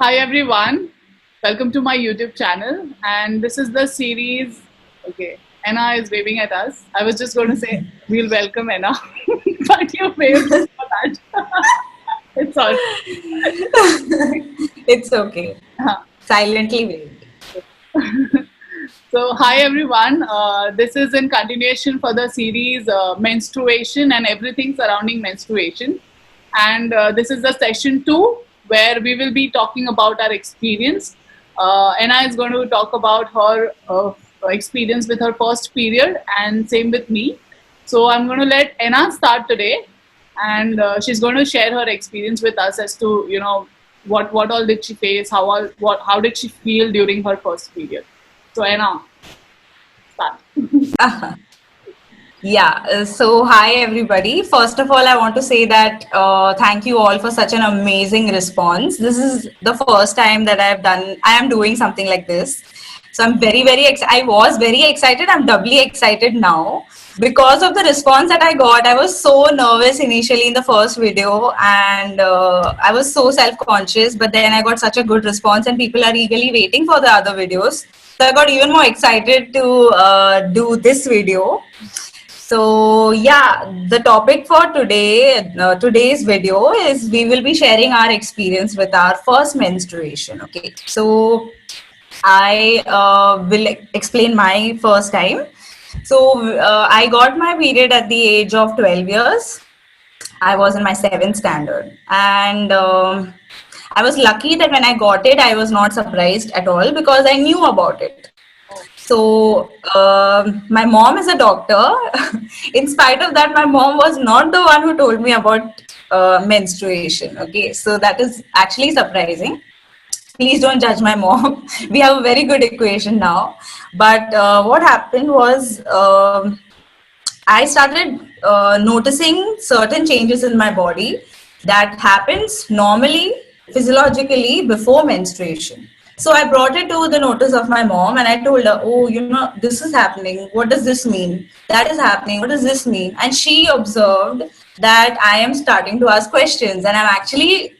Hi everyone, welcome to my YouTube channel. And this is the series. Okay, Anna is waving at us. I was just going to say we'll welcome Anna, but you waved for that. It's all. It's okay. Silently wait. So, hi everyone. This is in continuation for the series menstruation and everything surrounding menstruation. And this is the session 2 where we will be talking about our experience. Anna is going to talk about her experience with her first period, and same with me. So, I'm going to let Anna start today, and she's going to share her experience with us as to what all did she face, how did she feel during her first period. So Anna, start. Yeah, so hi everybody. First of all, I want to say that thank you all for such an amazing response. This is the first time that I am doing something like this. So I'm I was very excited. I'm doubly excited now because of the response that I got. I was so nervous initially in the first video and I was so self-conscious, but then I got such a good response and people are eagerly waiting for the other videos. So I got even more excited to do this video. So yeah, the topic for today's video is we will be sharing our experience with our first menstruation. Okay, so I will explain my first time. So I got my period at the age of 12 years. I was in my seventh standard, and I was lucky that when I got it, I was not surprised at all because I knew about it. So my mom is a doctor. In spite of that, my mom was not the one who told me about menstruation. Okay, so that is actually surprising. Please don't judge my mom. We have a very good equation now. But what happened was I started noticing certain changes in my body that happens normally, physiologically before menstruation. So I brought it to the notice of my mom and I told her, oh, this is happening. What does this mean? That is happening. What does this mean? And she observed that I am starting to ask questions and I'm actually,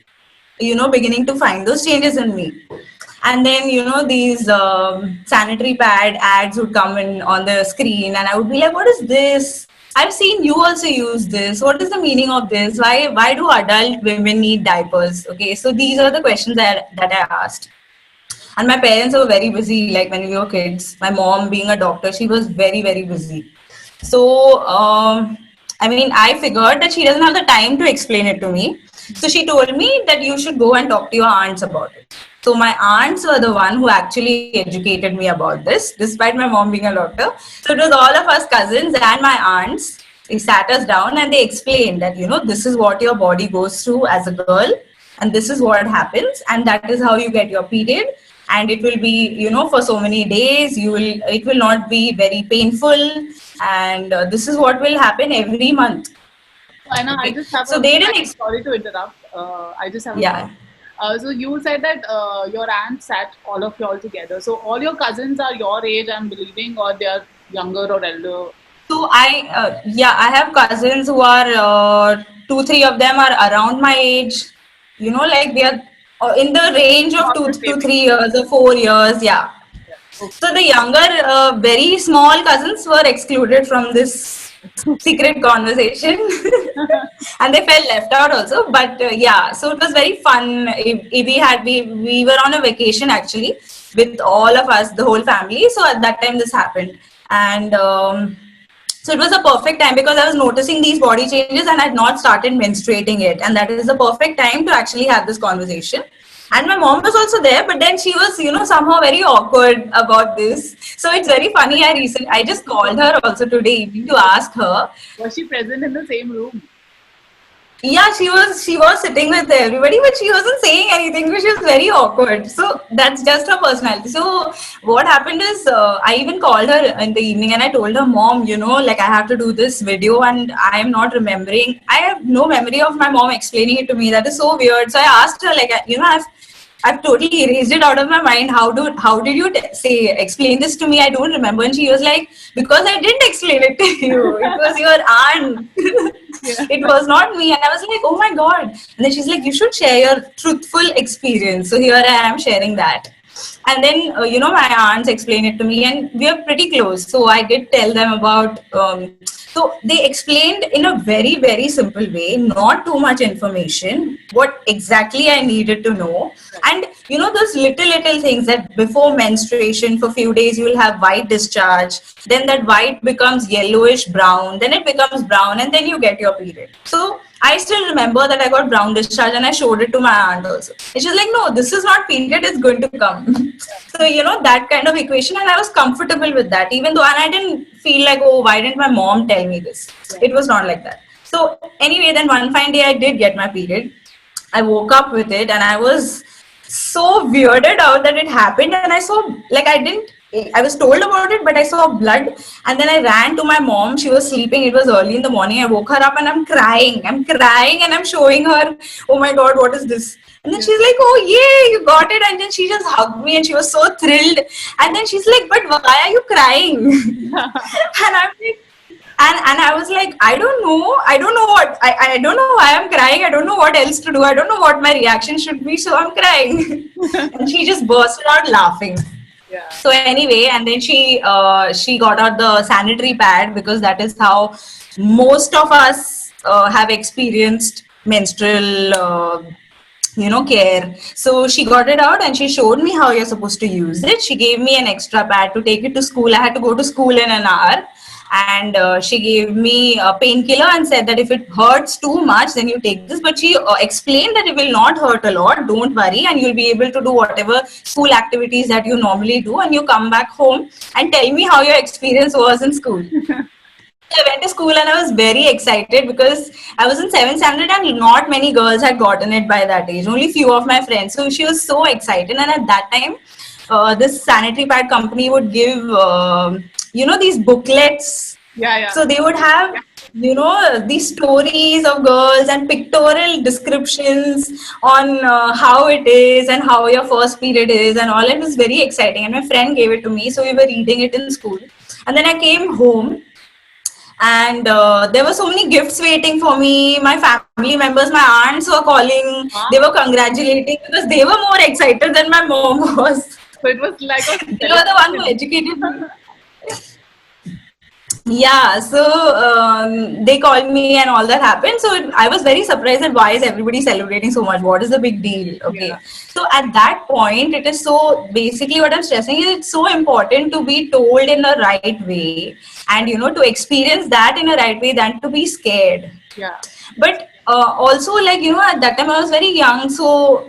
beginning to find those changes in me. And then these sanitary pad ads would come in on the screen and I would be like, what is this? I've seen you also use this. What is the meaning of this? Why do adult women need diapers? Okay, so these are the questions that I asked. And my parents were very busy, like when we were kids. My mom being a doctor, she was very busy. So I mean, I figured that she doesn't have the time to explain it to me. So she told me that you should go and talk to your aunts about it. So my aunts were the one who actually educated me about this, despite my mom being a doctor. So it was all of us cousins and my aunts. They sat us down and they explained that, this is what your body goes through as a girl and this is what happens and that is how you get your period. And it will be, for so many days, it will not be very painful. And this is what will happen every month. So Anna, I Okay. just have So a they didn't, sorry to interrupt. I just have a yeah. question. So you said that your aunt sat all of you all together. So all your cousins are your age, I'm believing, or they are younger or elder. So I have cousins who are, two, three of them are around my age. Like they are in the range of Not two the to same age. 3 years or 4 years. Yeah. Yeah. Okay. So the younger, very small cousins were excluded from this secret conversation, and they felt left out also. But yeah, so it was very fun. We were on a vacation actually with all of us, the whole family. So at that time this happened, and so it was a perfect time because I was noticing these body changes and I had not started menstruating yet, and that is the perfect time to actually have this conversation. And my mom was also there, but then she was, somehow very awkward about this. So it's very funny. I just called her also today evening to ask her. Was she present in the same room? Yeah, she was sitting with everybody, but she wasn't saying anything because she was very awkward. So that's just her personality. So what happened is, I even called her in the evening and I told her, Mom, like I have to do this video and I am not remembering. I have no memory of my mom explaining it to me. That is so weird. So I asked her, like, I've I've totally erased it out of my mind. How did you explain this to me? I don't remember. And she was like, because I didn't explain it to you. It was your aunt. Yeah. It was not me. And I was like, oh my god. And then she's like, you should share your truthful experience. So here I am sharing that. And then my aunts explained it to me, and we are pretty close. So I did tell them about. So they explained in a very, very simple way, not too much information, what exactly I needed to know. And those little things that before menstruation for few days you will have white discharge, then that white becomes yellowish brown, then it becomes brown, and then you get your period. So I still remember that I got brown discharge and I showed it to my aunt also. And she's like, no, this is not period, it's going to come. So, that kind of equation. And I was comfortable with that, even though, and I didn't feel like, oh, why didn't my mom tell me this? It was not like that. So anyway, then one fine day I did get my period. I woke up with it and I was so weirded out that it happened. And I saw, like, I was told about it, but I saw blood. And then I ran to my mom. She was sleeping. It was early in the morning. I woke her up and I'm crying and I'm showing her, oh my God, what is this? And then she's like, oh, yay, you got it. And then she just hugged me and she was so thrilled. And then she's like, but why are you crying? And I'm like, and I was like, I don't know what, I don't know why I'm crying. I don't know what else to do. I don't know what my reaction should be. So I'm crying. And she just bursted out laughing. Yeah. So anyway, and then she got out the sanitary pad, because that is how most of us have experienced menstrual care. So she got it out and she showed me how you're supposed to use it. She gave me an extra pad to take it to school. I had to go to school in an hour. And she gave me a painkiller and said that if it hurts too much, then you take this. But she explained that it will not hurt a lot. Don't worry. And you'll be able to do whatever school activities that you normally do. And you come back home and tell me how your experience was in school. I went to school and I was very excited because I was in 7th standard and not many girls had gotten it by that age. Only few of my friends. So she was so excited. And at that time, this sanitary pad company would give... these booklets. Yeah. So they would have, these stories of girls and pictorial descriptions on how it is and how your first period is and all. It was very exciting. And my friend gave it to me. So we were reading it in school. And then I came home and there were so many gifts waiting for me. My family members, my aunts were calling. Wow. They were congratulating because they were more excited than my mom was. So it was like they were the one who educated me. Yeah, so they called me and all that happened. So I was very surprised that why is everybody celebrating so much? What is the big deal? Okay. Yeah. So at that point, it is so basically what I'm stressing is it's so important to be told in the right way and, to experience that in a right way than to be scared. Yeah. But also at that time I was very young. So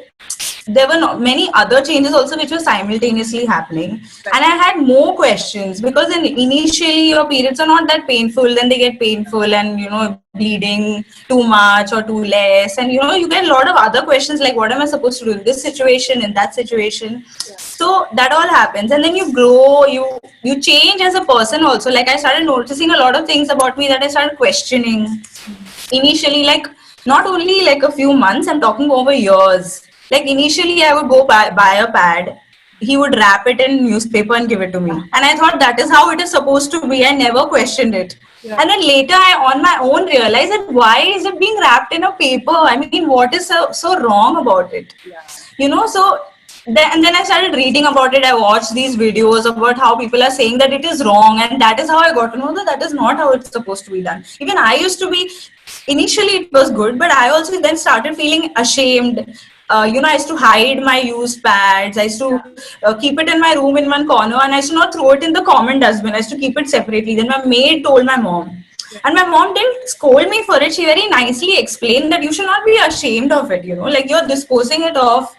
there were many other changes also which were simultaneously happening. Right. And I had more questions because initially your periods are not that painful, then they get painful and bleeding too much or too less, and you get a lot of other questions like what am I supposed to do in this situation, in that situation. Yeah. So that all happens, and then you grow, you change as a person also. Like I started noticing a lot of things about me that I started questioning. Initially, not only a few months, I'm talking over years. Initially, I would go buy a pad. He would wrap it in newspaper and give it to me. And I thought that is how it is supposed to be. I never questioned it. Yeah. And then later, I on my own realized that why is it being wrapped in a paper? I mean, what is so wrong about it? Yeah. So... and then I started reading about it. I watched these videos about how people are saying that it is wrong. And that is how I got to know that is not how it's supposed to be done. Even I used to be... Initially, it was good. But I also then started feeling ashamed. I used to hide my used pads. I used to keep it in my room in one corner, and I used to not throw it in the common dustbin. I used to keep it separately. Then my maid told my mom. And my mom didn't scold me for it. She very nicely explained that you should not be ashamed of it, you're disposing it off,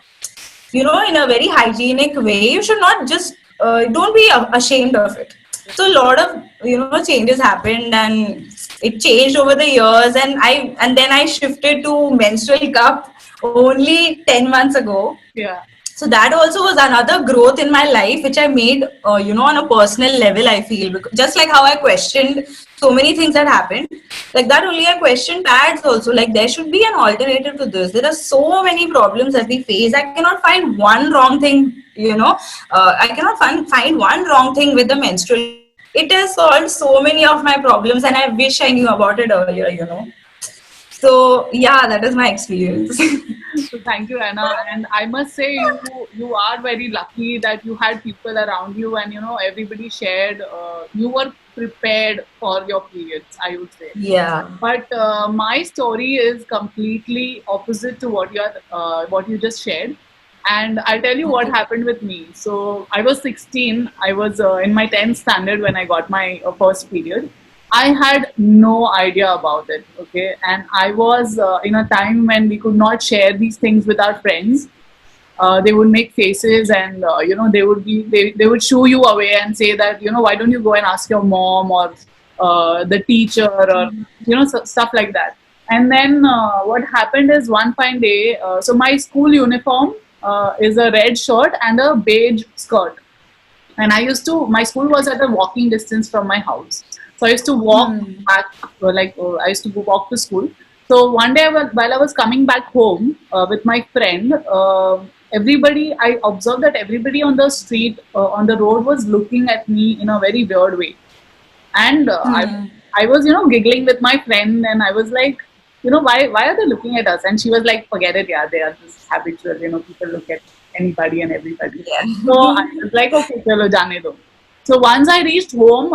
in a very hygienic way. You should not just, don't be ashamed of it. So a lot of, changes happened, and it changed over the years. And then I shifted to menstrual cup only 10 months ago. Yeah. So that also was another growth in my life, which I made, on a personal level. I feel because just like how I questioned so many things that happened, like that only I questioned pads also. Like there should be an alternative to this. There are so many problems that we face. I cannot find one wrong thing. I cannot find one wrong thing with the menstrual. It has solved so many of my problems, and I wish I knew about it earlier. So yeah, that is my experience. So thank you, Anna. And I must say, you are very lucky that you had people around you, and everybody shared. You were prepared for your periods, I would say. Yeah. But my story is completely opposite to what you just shared. And I'll tell you what happened with me. So I was 16. I was in my 10th standard when I got my first period. I had no idea about it. Okay, and I was in a time when we could not share these things with our friends. They would make faces, and they would shoo you away and say that why don't you go and ask your mom or the teacher, or stuff like that. And then what happened is one fine day, so my school uniform is a red shirt and a beige skirt, and my school was at a walking distance from my house. So I used to walk back, I used to go walk to school. So one day while I was coming back home with my friend, I observed that everybody on the street, on the road, was looking at me in a very weird way. And I was giggling with my friend, and I was like, why are they looking at us? And she was like, forget it, yeah, they are just habitual, people look at anybody and everybody. Yeah. So I was like, okay, chalo jaane do. So once I reached home,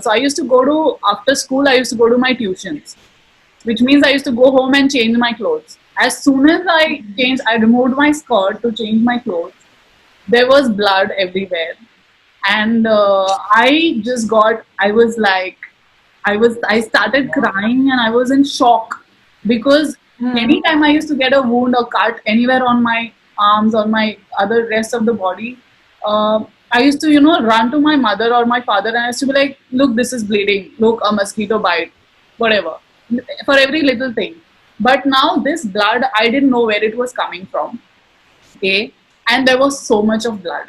so I used to go to, after school, I used to go to my tuitions, which means I used to go home and change my clothes. As soon as I removed my skirt to change my clothes, there was blood everywhere. And I started crying, and I was in shock because anytime I used to get a wound or cut anywhere on my arms or my other rest of the body, I used to, run to my mother or my father, and I used to be like, look, this is bleeding. Look, a mosquito bite, whatever, for every little thing. But now this blood, I didn't know where it was coming from. Okay. And there was so much of blood.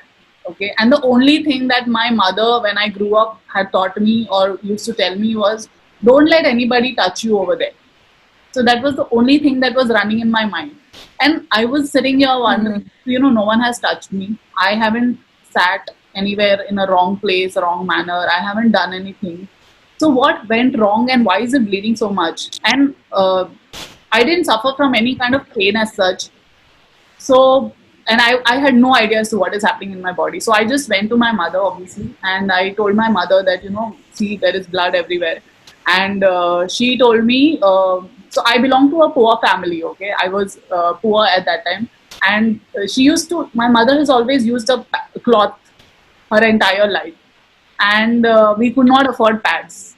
Okay. And the only thing that my mother, when I grew up, had taught me or used to tell me was, don't let anybody touch you over there. So that was the only thing that was running in my mind. And I was sitting here wondering, no one has touched me. I haven't sat anywhere in a wrong place, wrong manner. I haven't done anything. So what went wrong, and why is it bleeding so much? And I didn't suffer from any kind of pain as such. So, and I had no idea as to what is happening in my body. So I just went to my mother, obviously, and I told my mother that, see, there is blood everywhere. And she told me, so I belong to a poor family, okay? I was poor at that time. And my mother has always used a cloth her entire life. And we could not afford pads.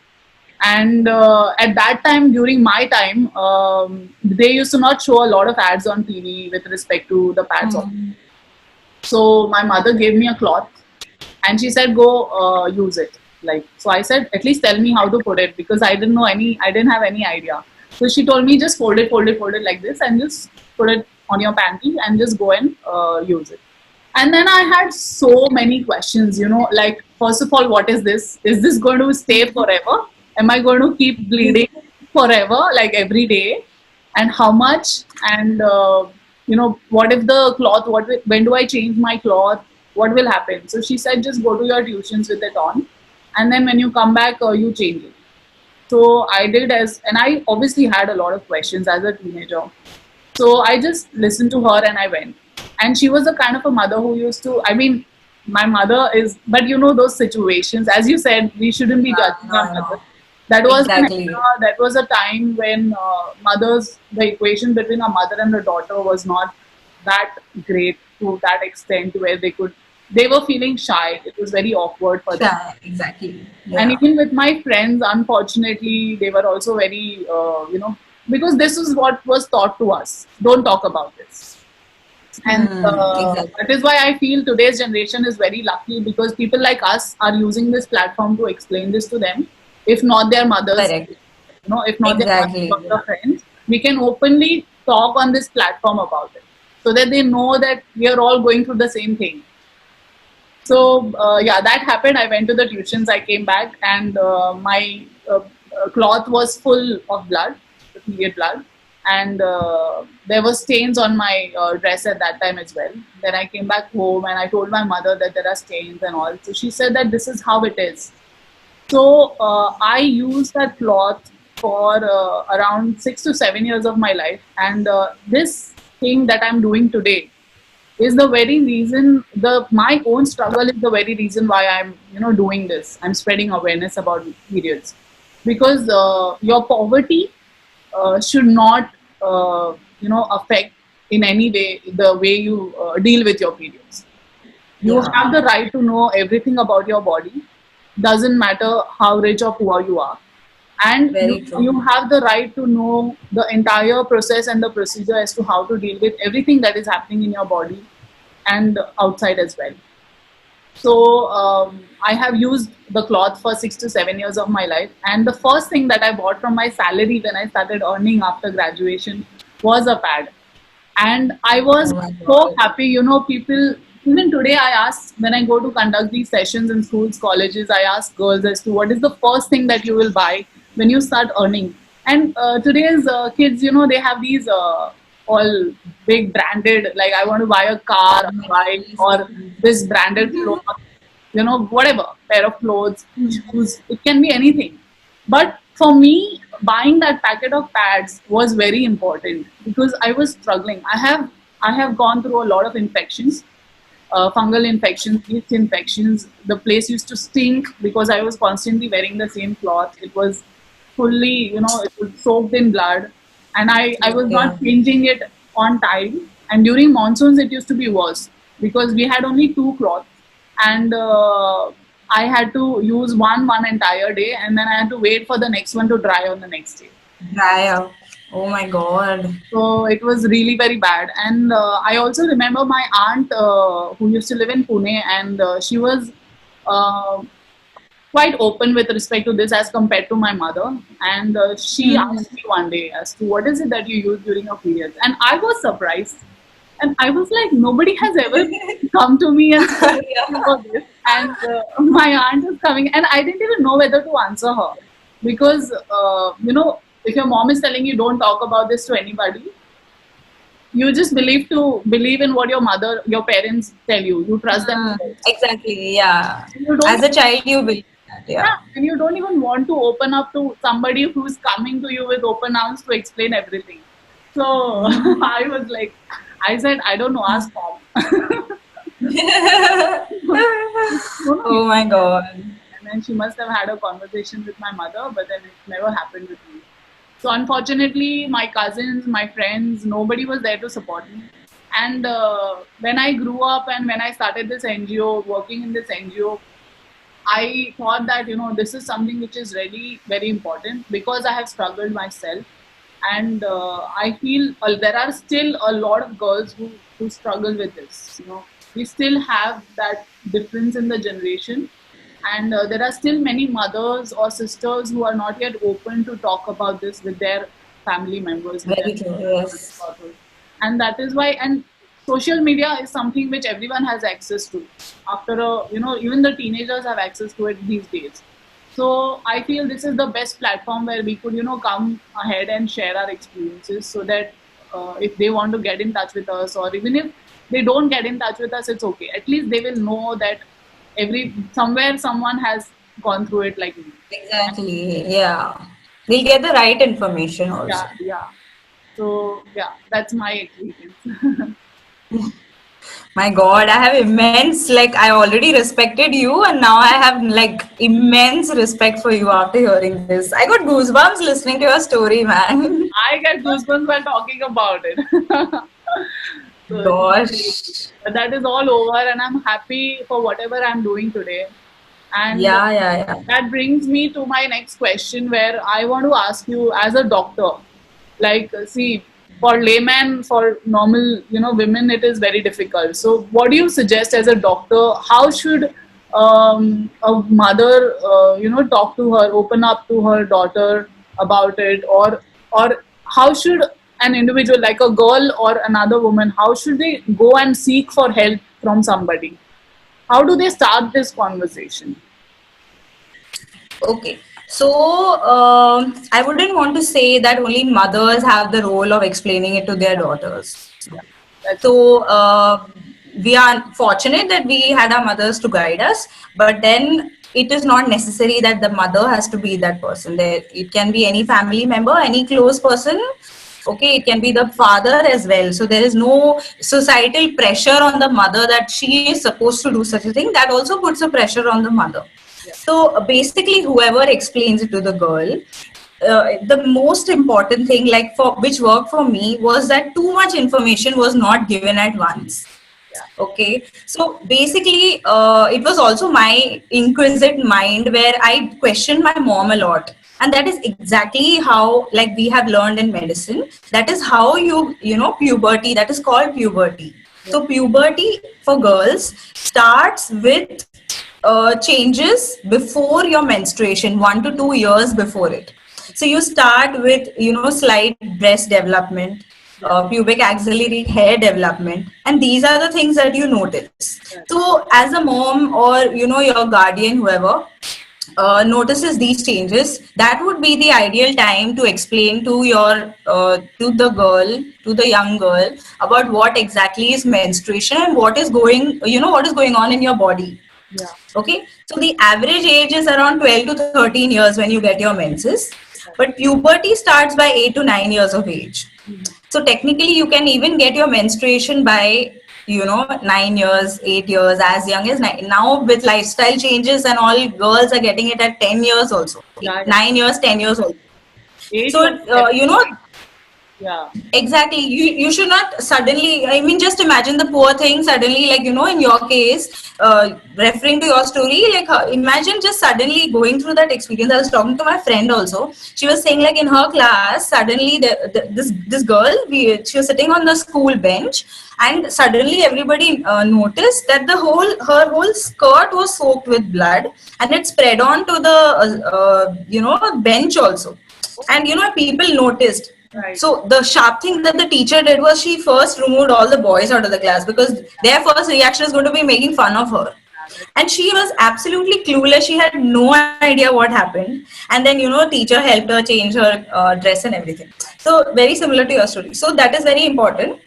And at that time, during my time, they used to not show a lot of ads on TV with respect to the pads. So my mother gave me a cloth, and she said, go use it. So I said, at least tell me how to put it, because I didn't have any idea. So she told me, just fold it like this, and just put it on your panty and just go and use it. And then I had so many questions, like, first of all, what is this? Is this going to stay forever? Am I going to keep bleeding forever, like every day? And how much? And, what if the cloth, when do I change my cloth? What will happen? So she said, just go to your tuitions with it on. And then when you come back, you change it. So I did and I obviously had a lot of questions as a teenager. So I just listened to her and I went. And she was the kind of a mother who used to, my mother is, but those situations, as you said, we shouldn't be judging our mother. That was Exactly. That was a time when the equation between a mother and a daughter was not that great to that extent where they were feeling shy. It was very awkward for them. Yeah, exactly. Yeah. And even with my friends, unfortunately, they were also very, because this is what was taught to us. Don't talk about this. And exactly. that is why I feel today's generation is very lucky, because people like us are using this platform to explain this to them. If not their mothers, Correct. if not Exactly. their friends, we can openly talk on this platform about it. so that they know that we are all going through the same thing. So yeah, that happened. I went to the tuitions. I came back, and my cloth was full of blood, the period blood, and there were stains on my dress at that time as well. Then I came back home and I told my mother that there are stains and all. So she said that this is how it is. So I used that cloth for around 6 to 7 years of my life, and this thing that I'm doing today is the very reason. My own struggle is the very reason why I'm doing this. I'm spreading awareness about periods, because your poverty should not affect in any way the way you deal with your periods. You Yeah. have the right to know everything about your body. Doesn't matter how rich or poor you are. And Very true. you have the right to know the entire process and the procedure as to how to deal with everything that is happening in your body and outside as well. So I have used the cloth for 6 to 7 years of my life. And the first thing that I bought from my salary when I started earning after graduation was a pad. And I was Oh my so God. happy. People, even today, I ask when I go to conduct these sessions in schools, colleges, I ask girls as to what is the first thing that you will buy when you start earning. And today's kids, they have these all big branded, like I want to buy a car, a bike, or this branded cloth, whatever, pair of clothes, shoes, it can be anything. But for me, buying that packet of pads was very important because I was struggling. I have gone through a lot of infections, fungal infections, yeast infections. The place used to stink because I was constantly wearing the same cloth. It was fully, it was soaked in blood, and I was not Okay. changing it on time. And during monsoons, it used to be worse because we had only two cloths, and I had to use one entire day, and then I had to wait for the next one to dry on the next day. Dry up. Oh my God. So it was really very bad. And I also remember my aunt who used to live in Pune, and she was uh, quite open with respect to this as compared to my mother. And she Hmm. asked me one day as to what is it that you use during your periods. And I was surprised. And I was like, nobody has ever come to me and spoken to me Yeah. about this. And my aunt is coming, and I didn't even know whether to answer her because, if your mom is telling you don't talk about this to anybody, you just believe in what your parents tell you. You trust them. Exactly. Yeah. You don't As a child, you believe that. Yeah, Yeah. and you don't even want to open up to somebody who's coming to you with open arms to explain everything. So I was like, I said, I don't know, ask mom. No, no, Oh my God. and then she must have had a conversation with my mother, but then it never happened with me. So unfortunately, my cousins, my friends, nobody was there to support me. And when I grew up and when I started this NGO, working in this NGO, I thought that this is something which is really very important because I have struggled myself, and I feel there are still a lot of girls who struggle with this. We still have that difference in the generation, and there are still many mothers or sisters who are not yet open to talk about this with their family members, with their Very true. Yes. daughters. And that is why, and social media is something which everyone has access to. After even the teenagers have access to it these days. So I feel this is the best platform where we could come ahead and share our experiences, so that if they want to get in touch with us, or even if they don't get in touch with us, it's okay. At least they will know that somewhere someone has gone through it like me. Exactly. Yeah. We'll get the right information Yeah, also. yeah. So yeah, that's my experience. My God, I have immense, like, I already respected you, and now I have, like, immense respect for you after hearing this. I got goosebumps listening to your story, man. I get goosebumps while talking about it. So it was great. Gosh. But that is all over, and I'm happy for whatever I'm doing today. And Yeah, yeah, yeah. that brings me to my next question, where I want to ask you, as a doctor, like, see, for layman, for normal, women, it is very difficult. So, what do you suggest as a doctor? How should a mother, talk to her, open up to her daughter about it, or how should an individual, like a girl or another woman, how should they go and seek for help from somebody? How do they start this conversation? Okay. So I wouldn't want to say that only mothers have the role of explaining it to their daughters. Yeah, that's So we are fortunate that we had our mothers to guide us, but then it is not necessary that the mother has to be that person. There, it can be any family member, any close person. Okay, it can be the father as well. So there is no societal pressure on the mother that she is supposed to do such a thing. That also puts a pressure on the mother. So basically, whoever explains it to the girl, the most important thing, like for which worked for me, was that too much information was not given at once. Okay, so basically, it was also my inquisitive mind where I questioned my mom a lot. And that is exactly how, like we have learned in medicine, that is how puberty, that is called puberty. So puberty for girls starts with changes before your menstruation, 1 to 2 years before it. So you start with, slight breast development, pubic axillary hair development, and these are the things that you notice. So as a mom or, your guardian, whoever, notices these changes, that would be the ideal time to explain to your to the young girl about what exactly is menstruation and what is going on in your body. yeah. Okay, so the average age is around 12 to 13 years when you get your menses, but puberty starts by 8 to 9 years of age. So technically you can even get your menstruation by 9 years, 8 years, as young as 9. Now with lifestyle changes and all, girls are getting it at 10 years also. Yeah, 9 years, 10 years also. age So was yeah, exactly, you should not suddenly, I mean, just imagine the poor thing suddenly, like, in your case, referring to your story, like, imagine just suddenly going through that experience. I was talking to my friend also. She was saying, like, in her class, suddenly this girl, she was sitting on the school bench, and suddenly everybody noticed that her whole skirt was soaked with blood, and it spread on to the bench also. And people noticed. right. So the sharp thing that the teacher did was she first removed all the boys out of the class, because their first reaction is going to be making fun of her. And she was absolutely clueless. She had no idea what happened. And then, teacher helped her change her dress and everything. So very similar to your story. So that is very important,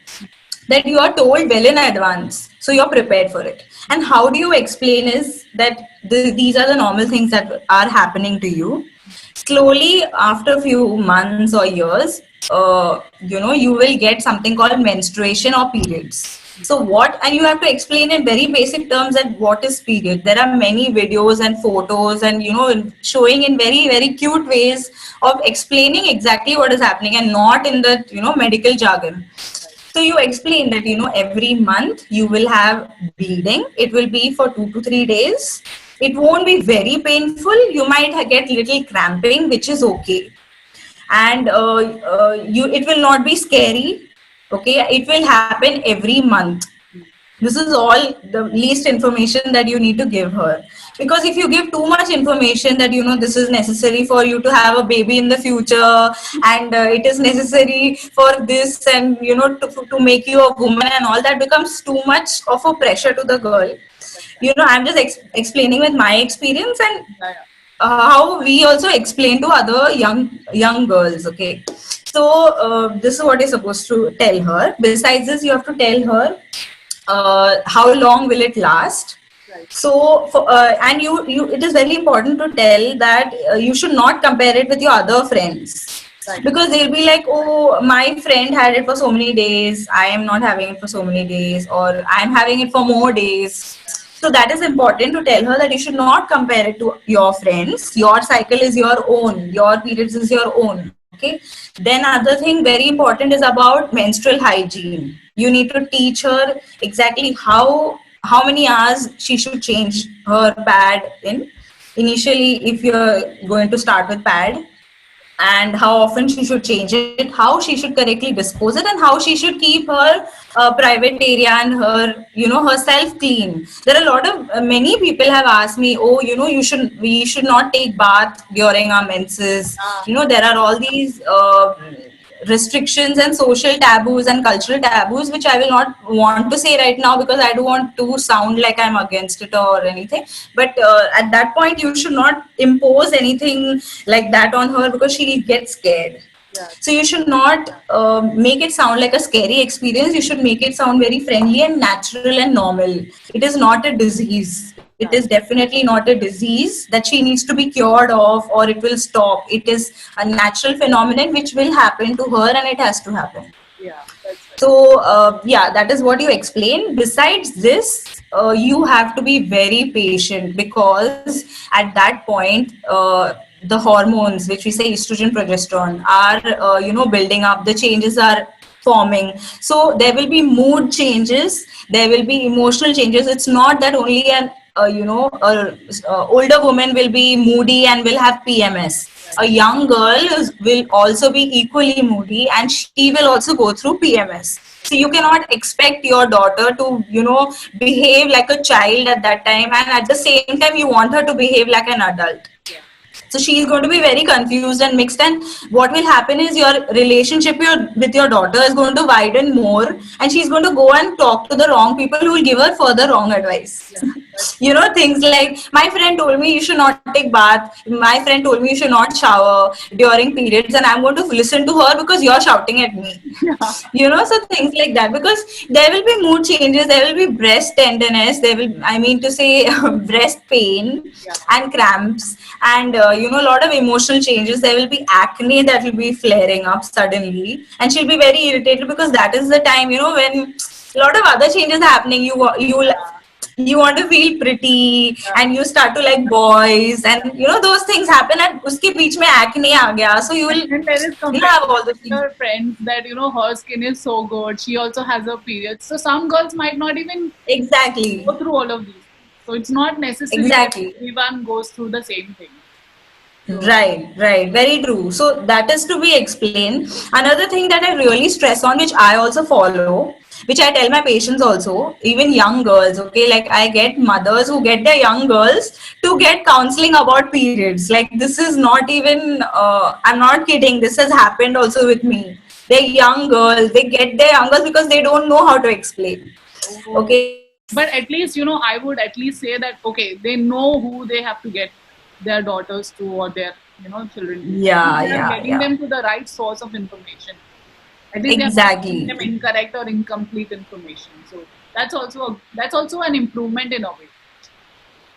that you are told well in advance. So you're prepared for it. And how do you explain is that these are the normal things that are happening to you. Slowly, after a few months or years, you will get something called menstruation or periods. So and you have to explain in very basic terms that what is period. There are many videos and photos and, showing in very, very cute ways of explaining exactly what is happening, and not in the, medical jargon. So you explain that, every month you will have bleeding. It will be for 2 to 3 days. It won't be very painful. You might get little cramping, which is okay. And it will not be scary. Okay, it will happen every month. This is all the least information that you need to give her. Because if you give too much information that, this is necessary for you to have a baby in the future, and it is necessary for this, and, to make you a woman, and all that becomes too much of a pressure to the girl. I'm just explaining with my experience, and how we also explain to other young girls. Okay, so this is what you're supposed to tell her. Besides this, you have to tell her how long will it last. So and it is very important to tell that you should not compare it with your other friends. Because they'll be like, oh, my friend had it for so many days, I am not having it for so many days, or I'm having it for more days. So that is important to tell her, that you should not compare it to your friends. Your cycle is your own. Your periods is your own. Okay. Then other thing very important is about menstrual hygiene. You need to teach her exactly how many hours she should change her pad in. Initially, if you're going to start with pad, and how often she should change it, how she should correctly dispose it, and how she should keep her private area and her, herself clean. There are a lot of many people have asked me, oh, we should not take bath during our menses. There are all these restrictions and social taboos and cultural taboos, which I will not want to say right now because I don't want to sound like I'm against it or anything. But at that point, you should not impose anything like that on her because she gets scared. Yeah. So you should not make it sound like a scary experience. You should make it sound very friendly and natural and normal. It is not a disease. It is definitely not a disease that she needs to be cured of or it will stop. It is a natural phenomenon which will happen to her and it has to happen. Yeah, that's right. So yeah, that is what you explained. Besides this, you have to be very patient because at that point, the hormones, which we say estrogen, progesterone, are building up. The changes are forming. So there will be mood changes. There will be emotional changes. It's not that only an older woman will be moody and will have PMS. A young girl will also be equally moody and she will also go through PMS. So you cannot expect your daughter to, behave like a child at that time, and at the same time you want her to behave like an adult. So she is going to be very confused and mixed, and what will happen is your relationship with your daughter is going to widen more, and she's going to go and talk to the wrong people who will give her further wrong advice. Things like, my friend told me you should not take bath, my friend told me you should not shower during periods, and I'm going to listen to her because you're shouting at me. So things like that, because there will be mood changes, there will be breast tenderness, there will, I mean to say, breast pain and cramps, and a lot of emotional changes. There will be acne that will be flaring up suddenly, and she'll be very irritated because that is the time, when a lot of other changes are happening. You want to feel pretty, and you start to like boys, and those things happen, and uske beech mein acne aa gaya, so you will have all the things. Her friends that her skin is so good, she also has her periods, so some girls might not even exactly go through all of these. So it's not necessary exactly everyone goes through the same thing. Right, very true. So that is to be explained. Another thing that I really stress on, which I also follow, which I tell my patients also, even young girls, okay, like I get mothers who get their young girls to get counseling about periods. Like this is not even, I'm not kidding, this has happened also with me. They're young girls, they get their young girls because they don't know how to explain. Okay. But at least, I would at least say that, okay, they know who they have to get their daughters to or their, children. Getting them to the right source of information. I think exactly. They're getting them incorrect or incomplete information. So that's also an improvement in a way.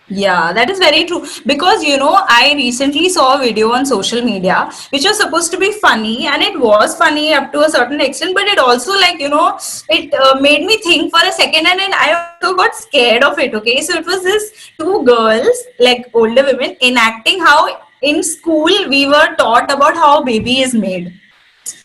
Yeah, that is very true. Because, I recently saw a video on social media, which was supposed to be funny, and it was funny up to a certain extent, but it also it made me think for a second, and then I also got scared of it. Okay. So it was this two girls, like older women, enacting how in school we were taught about how a baby is made.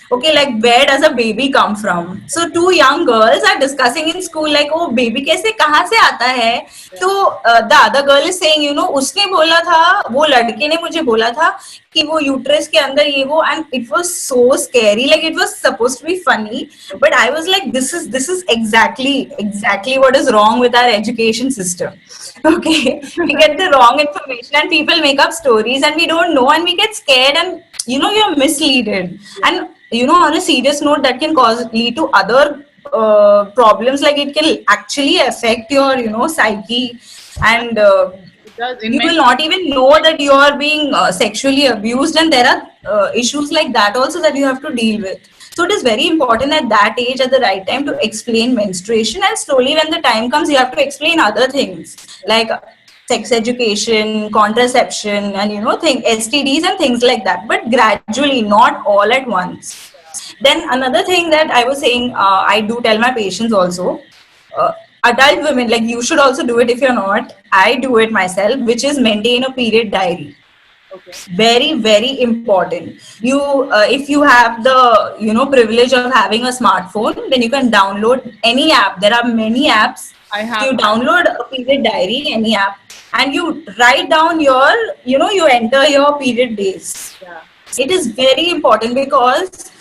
Okay, like where does a baby come from? So two young girls are discussing in school like, oh, baby कैसे कहाँ से आता है? तो the other girl is saying, उसने बोला था, वो लड़के ने मुझे बोला था कि वो यूट्रस के अंदर ये वो, and it was so scary. Like it was supposed to be funny, but I was like, this is exactly what is wrong with our education system. Okay, we get the wrong information and people make up stories and we don't know and we get scared and you're misleaded. And on a serious note, that can lead to other problems, like it can actually affect your psyche, and you will not even know that you are being sexually abused, and there are issues like that also that you have to deal with. So it is very important at that age, at the right time, to explain menstruation, and slowly when the time comes, you have to explain other things like sex education, contraception, and STDs and things like that, but gradually, not all at once. Then another thing that I was saying, I do tell my patients also, adult women, like you should also do it if you're not. I do it myself, which is maintain a period diary. Okay. Very important. You if you have the privilege of having a smartphone, then you can download any app. There are many apps. I have. You download a period diary, any app, and you write down your, you enter your period days. Yeah. It is very important because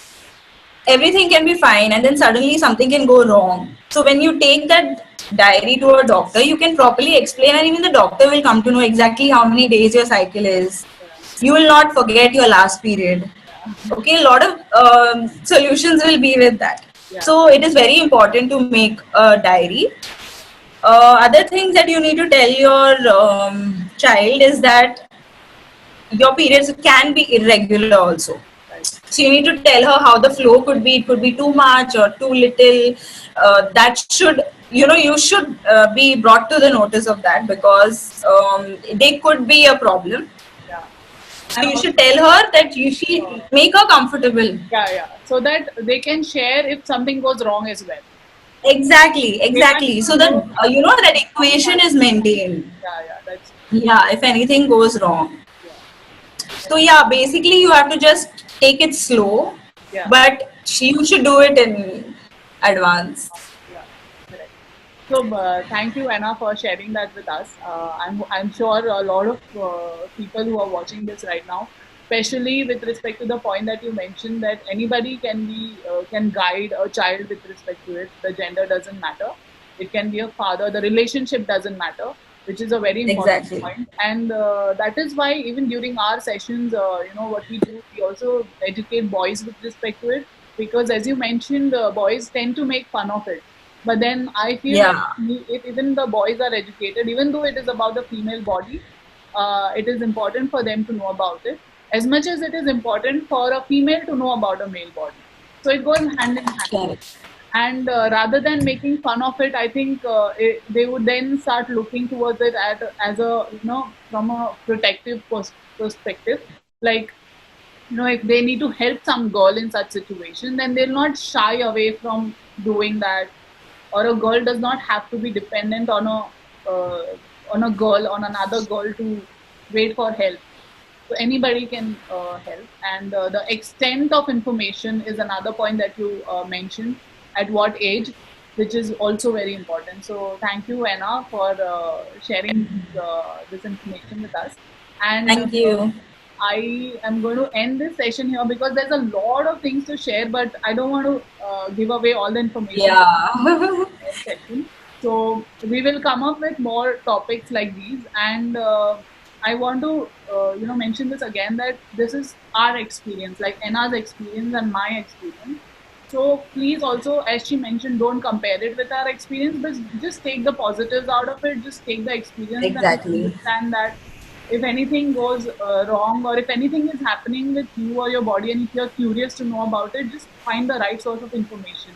everything can be fine and then suddenly something can go wrong. So when you take that diary to a doctor, you can properly explain, and even the doctor will come to know exactly how many days your cycle is. You will not forget your last period. Okay, a lot of solutions will be with that. Yeah. So it is very important to make a diary. Other things that you need to tell your child is that your periods can be irregular also. Right. So you need to tell her how the flow could be. It could be too much or too little. That should, you should be brought to the notice of that, because they could be a problem. Yeah. So And you should also, tell her that you should make her comfortable. yeah, yeah. So that they can share if something goes wrong as well. Exactly, They have exactly. So to that know that how equation much. is maintained. Yeah, yeah. That's Yeah, if anything goes wrong. yeah. So yeah, basically you have to just take it slow, Yeah. but you should do it in advance. Yeah. Correct. So thank you, Anna, for sharing that with us. I'm sure a lot of people who are watching this right now, especially with respect to the point that you mentioned, that anybody can guide a child with respect to it. The gender doesn't matter. It can be a father. The relationship doesn't matter, which is a very important Exactly. point. And that is why even during our sessions, what we do, we also educate boys with respect to it, because as you mentioned, boys tend to make fun of it, but then I feel like Yeah, if even the boys are educated, even though it is about the female body, it is important for them to know about it as much as it is important for a female to know about a male body. So it goes hand in hand. correct. And rather than making fun of it, I think they would then start looking towards it as a, from a protective perspective. Like, if they need to help some girl in such situation, then they'll not shy away from doing that. Or a girl does not have to be dependent uh, on a girl, on another girl, to wait for help. So anybody can help. And the extent of information is another point that you mentioned. At what age, which is also very important. So thank you, Anna, for sharing this information with us. And Thank you. I am going to end this session here because there's a lot of things to share, but I don't want to give away all the information Yeah. session. So we will come up with more topics like these, and I want to mention this again, that this is our experience, like Anna's experience and my experience. So please also, as she mentioned, don't compare it with our experience, but just take the positives out of it. Just take the experience and Exactly. understand that if anything goes wrong, or if anything is happening with you or your body, and if you're curious to know about it, just find the right source of information.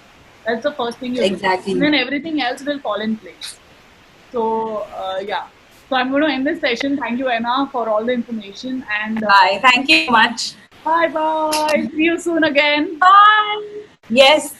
That's the first thing you do. And Exactly. then everything else will fall in place. So, yeah. So I'm going to end this session. Thank you, Anna, for all the information. And Bye. Thank you so much. bye bye. See you soon again. Bye. Yes.